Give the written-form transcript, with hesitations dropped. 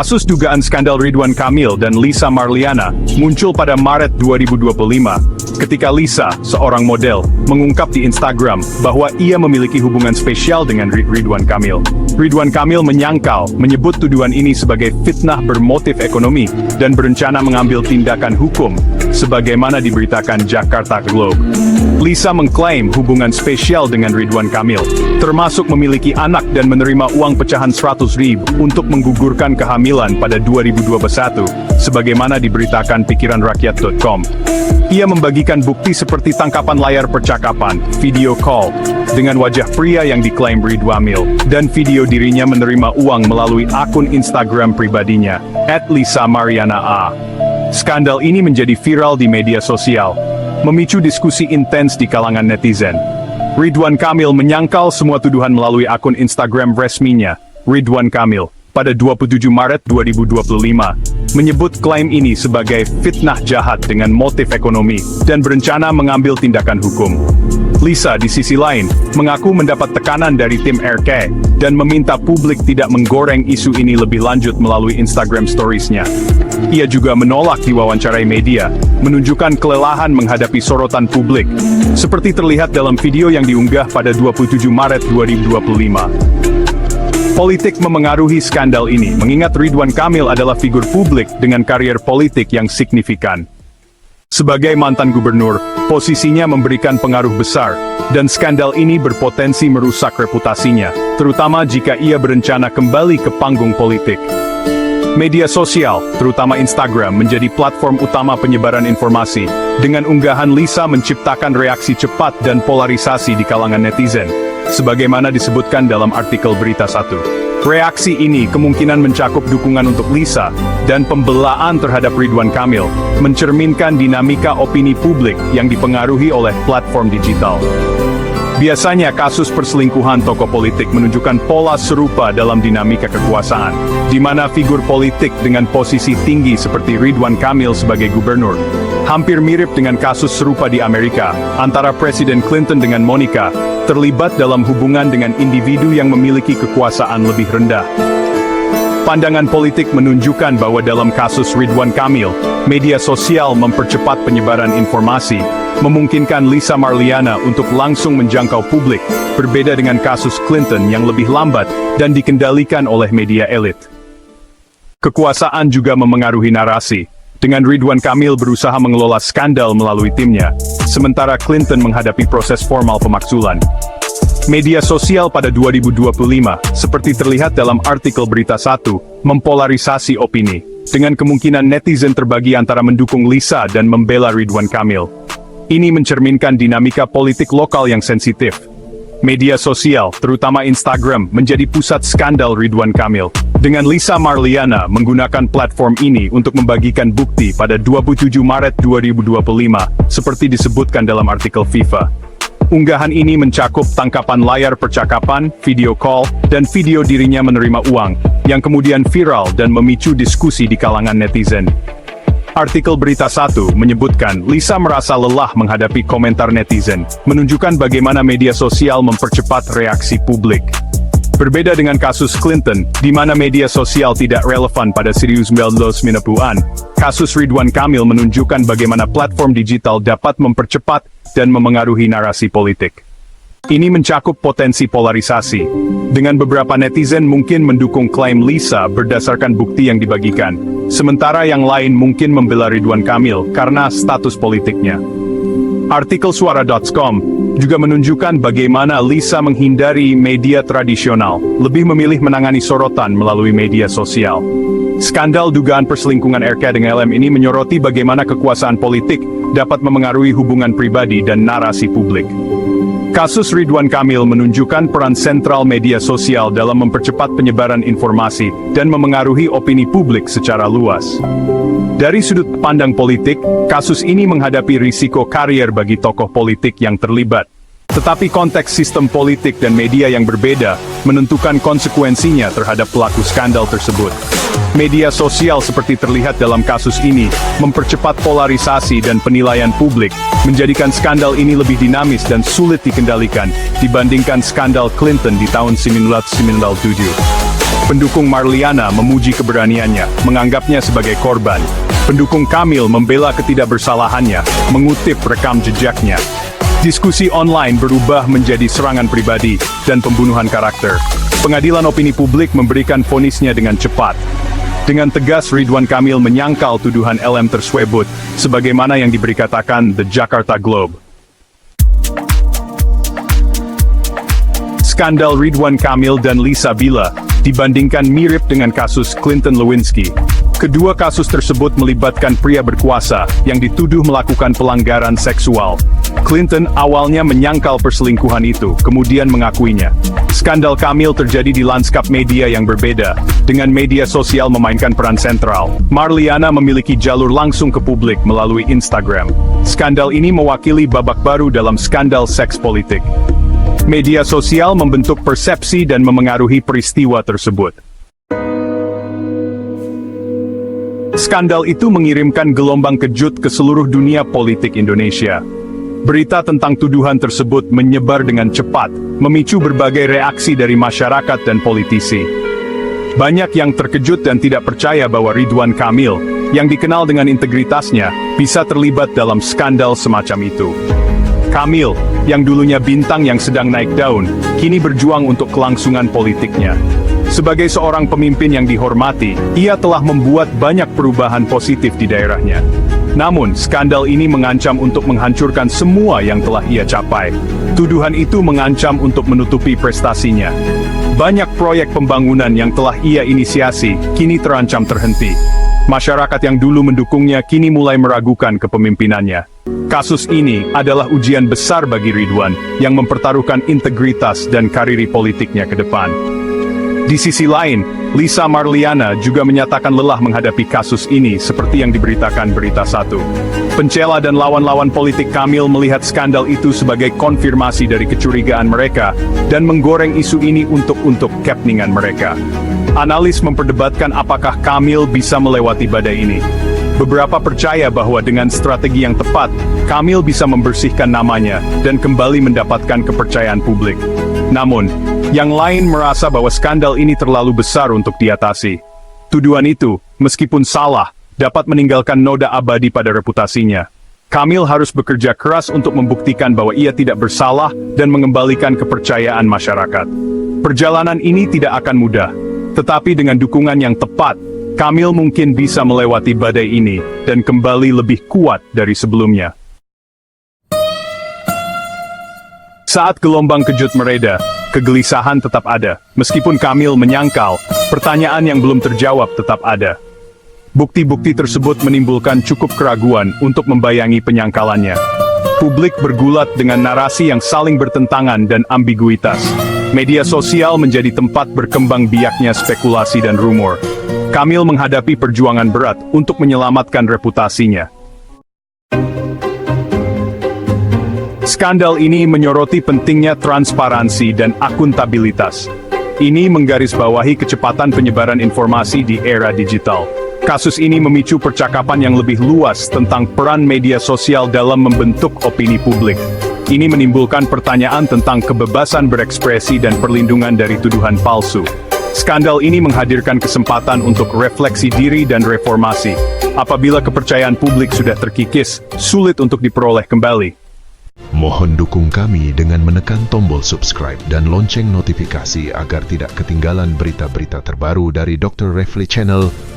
Kasus dugaan skandal Ridwan Kamil dan Lisa Marliana muncul pada Maret 2025, ketika Lisa, seorang model, mengungkap di Instagram bahwa ia memiliki hubungan spesial dengan Ridwan Kamil. Ridwan Kamil menyebut tuduhan ini sebagai fitnah bermotif ekonomi dan berencana mengambil tindakan hukum, sebagaimana diberitakan Jakarta Globe. Lisa mengklaim hubungan spesial dengan Ridwan Kamil, termasuk memiliki anak dan menerima uang pecahan 100.000 untuk menggugurkan kehamilan pada 2021, sebagaimana diberitakan pikiranrakyat.com. Ia membagikan bukti seperti tangkapan layar percakapan, video call, dengan wajah pria yang diklaim Ridwan Kamil, dan video dirinya menerima uang melalui akun Instagram pribadinya, @LisaMariana_A. Skandal ini menjadi viral di media sosial, memicu diskusi intens di kalangan netizen. Ridwan Kamil menyangkal semua tuduhan melalui akun Instagram resminya, Ridwan Kamil, pada 27 Maret 2025, menyebut klaim ini sebagai fitnah jahat dengan motif ekonomi dan berencana mengambil tindakan hukum. Lisa di sisi lain, mengaku mendapat tekanan dari tim RK, dan meminta publik tidak menggoreng isu ini lebih lanjut melalui Instagram Stories-nya. Ia juga menolak diwawancarai media, menunjukkan kelelahan menghadapi sorotan publik, seperti terlihat dalam video yang diunggah pada 27 Maret 2025. Politik memengaruhi skandal ini, mengingat Ridwan Kamil adalah figur publik dengan karier politik yang signifikan. Sebagai mantan gubernur, posisinya memberikan pengaruh besar, dan skandal ini berpotensi merusak reputasinya, terutama jika ia berencana kembali ke panggung politik. Media sosial, terutama Instagram, menjadi platform utama penyebaran informasi. Dengan unggahan Lisa menciptakan reaksi cepat dan polarisasi di kalangan netizen, sebagaimana disebutkan dalam artikel Berita 1. Reaksi ini kemungkinan mencakup dukungan untuk Lisa, dan pembelaan terhadap Ridwan Kamil, mencerminkan dinamika opini publik yang dipengaruhi oleh platform digital. Biasanya kasus perselingkuhan tokoh politik menunjukkan pola serupa dalam dinamika kekuasaan, di mana figur politik dengan posisi tinggi seperti Ridwan Kamil sebagai gubernur, hampir mirip dengan kasus serupa di Amerika, antara Presiden Clinton dengan Monica, terlibat dalam hubungan dengan individu yang memiliki kekuasaan lebih rendah. Pandangan politik menunjukkan bahwa dalam kasus Ridwan Kamil, media sosial mempercepat penyebaran informasi, memungkinkan Lisa Marliana untuk langsung menjangkau publik, berbeda dengan kasus Clinton yang lebih lambat dan dikendalikan oleh media elit. Kekuasaan juga memengaruhi narasi, dengan Ridwan Kamil berusaha mengelola skandal melalui timnya, sementara Clinton menghadapi proses formal pemakzulan. Media sosial pada 2025, seperti terlihat dalam artikel Berita 1, mempolarisasi opini, dengan kemungkinan netizen terbagi antara mendukung Lisa dan membela Ridwan Kamil. Ini mencerminkan dinamika politik lokal yang sensitif. Media sosial, terutama Instagram, menjadi pusat skandal Ridwan Kamil, dengan Lisa Marliana menggunakan platform ini untuk membagikan bukti pada 27 Maret 2025, seperti disebutkan dalam artikel FIFA. Unggahan ini mencakup tangkapan layar percakapan, video call, dan video dirinya menerima uang, yang kemudian viral dan memicu diskusi di kalangan netizen. Artikel Berita 1 menyebutkan Lisa merasa lelah menghadapi komentar netizen, menunjukkan bagaimana media sosial mempercepat reaksi publik. Berbeda dengan kasus Clinton, di mana media sosial tidak relevan pada 1990-an, kasus Ridwan Kamil menunjukkan bagaimana platform digital dapat mempercepat dan memengaruhi narasi politik. Ini mencakup potensi polarisasi, dengan beberapa netizen mungkin mendukung klaim Lisa berdasarkan bukti yang dibagikan, sementara yang lain mungkin membela Ridwan Kamil karena status politiknya. Artikel Suara.com juga menunjukkan bagaimana Lisa menghindari media tradisional, lebih memilih menangani sorotan melalui media sosial. Skandal dugaan perselingkuhan RK dengan LM ini menyoroti bagaimana kekuasaan politik dapat memengaruhi hubungan pribadi dan narasi publik. Kasus Ridwan Kamil menunjukkan peran sentral media sosial dalam mempercepat penyebaran informasi dan memengaruhi opini publik secara luas. Dari sudut pandang politik, kasus ini menghadapi risiko karier bagi tokoh politik yang terlibat. Tetapi konteks sistem politik dan media yang berbeda menentukan konsekuensinya terhadap pelaku skandal tersebut. Media sosial seperti terlihat dalam kasus ini mempercepat polarisasi dan penilaian publik, menjadikan skandal ini lebih dinamis dan sulit dikendalikan dibandingkan skandal Clinton di tahun 1997. Pendukung Marliana memuji keberaniannya, menganggapnya sebagai korban. Pendukung Kamil membela ketidakbersalahannya, mengutip rekam jejaknya. Diskusi online berubah menjadi serangan pribadi dan pembunuhan karakter. Pengadilan opini publik memberikan vonisnya dengan cepat. Dengan tegas Ridwan Kamil menyangkal tuduhan LM tersebut, sebagaimana yang diberitakan The Jakarta Globe. Skandal Ridwan Kamil dan Lisa Bila dibandingkan mirip dengan kasus Clinton Lewinsky. Kedua kasus tersebut melibatkan pria berkuasa yang dituduh melakukan pelanggaran seksual. Clinton awalnya menyangkal perselingkuhan itu, kemudian mengakuinya. Skandal Kamil terjadi di lanskap media yang berbeda, dengan media sosial memainkan peran sentral. Marliana memiliki jalur langsung ke publik melalui Instagram. Skandal ini mewakili babak baru dalam skandal seks politik. Media sosial membentuk persepsi dan memengaruhi peristiwa tersebut. Skandal itu mengirimkan gelombang kejut ke seluruh dunia politik Indonesia. Berita tentang tuduhan tersebut menyebar dengan cepat, memicu berbagai reaksi dari masyarakat dan politisi. Banyak yang terkejut dan tidak percaya bahwa Ridwan Kamil, yang dikenal dengan integritasnya, bisa terlibat dalam skandal semacam itu. Kamil, yang dulunya bintang yang sedang naik daun, kini berjuang untuk kelangsungan politiknya. Sebagai seorang pemimpin yang dihormati, ia telah membuat banyak perubahan positif di daerahnya. Namun, skandal ini mengancam untuk menghancurkan semua yang telah ia capai. Tuduhan itu mengancam untuk menutupi prestasinya. Banyak proyek pembangunan yang telah ia inisiasi, kini terancam terhenti. Masyarakat yang dulu mendukungnya kini mulai meragukan kepemimpinannya. Kasus ini adalah ujian besar bagi Ridwan, yang mempertaruhkan integritas dan karir politiknya ke depan. Di sisi lain, Lisa Marliana juga menyatakan lelah menghadapi kasus ini seperti yang diberitakan Berita Satu. Pencela dan lawan-lawan politik Kamil melihat skandal itu sebagai konfirmasi dari kecurigaan mereka dan menggoreng isu ini untuk kepentingan mereka. Analis memperdebatkan apakah Kamil bisa melewati badai ini. Beberapa percaya bahwa dengan strategi yang tepat, Kamil bisa membersihkan namanya dan kembali mendapatkan kepercayaan publik. Namun, yang lain merasa bahwa skandal ini terlalu besar untuk diatasi. Tuduhan itu, meskipun salah, dapat meninggalkan noda abadi pada reputasinya. Kamil harus bekerja keras untuk membuktikan bahwa ia tidak bersalah dan mengembalikan kepercayaan masyarakat. Perjalanan ini tidak akan mudah, tetapi dengan dukungan yang tepat, Kamil mungkin bisa melewati badai ini dan kembali lebih kuat dari sebelumnya. Saat gelombang kejut mereda, kegelisahan tetap ada. Meskipun Kamil menyangkal, pertanyaan yang belum terjawab tetap ada. Bukti-bukti tersebut menimbulkan cukup keraguan untuk membayangi penyangkalannya. Publik bergulat dengan narasi yang saling bertentangan dan ambiguitas. Media sosial menjadi tempat berkembang biaknya spekulasi dan rumor. Kamil menghadapi perjuangan berat untuk menyelamatkan reputasinya. Skandal ini menyoroti pentingnya transparansi dan akuntabilitas. Ini menggarisbawahi kecepatan penyebaran informasi di era digital. Kasus ini memicu percakapan yang lebih luas tentang peran media sosial dalam membentuk opini publik. Ini menimbulkan pertanyaan tentang kebebasan berekspresi dan perlindungan dari tuduhan palsu. Skandal ini menghadirkan kesempatan untuk refleksi diri dan reformasi. Apabila kepercayaan publik sudah terkikis, sulit untuk diperoleh kembali. Mohon dukung kami dengan menekan tombol subscribe dan lonceng notifikasi agar tidak ketinggalan berita-berita terbaru dari Dr. Refli Channel.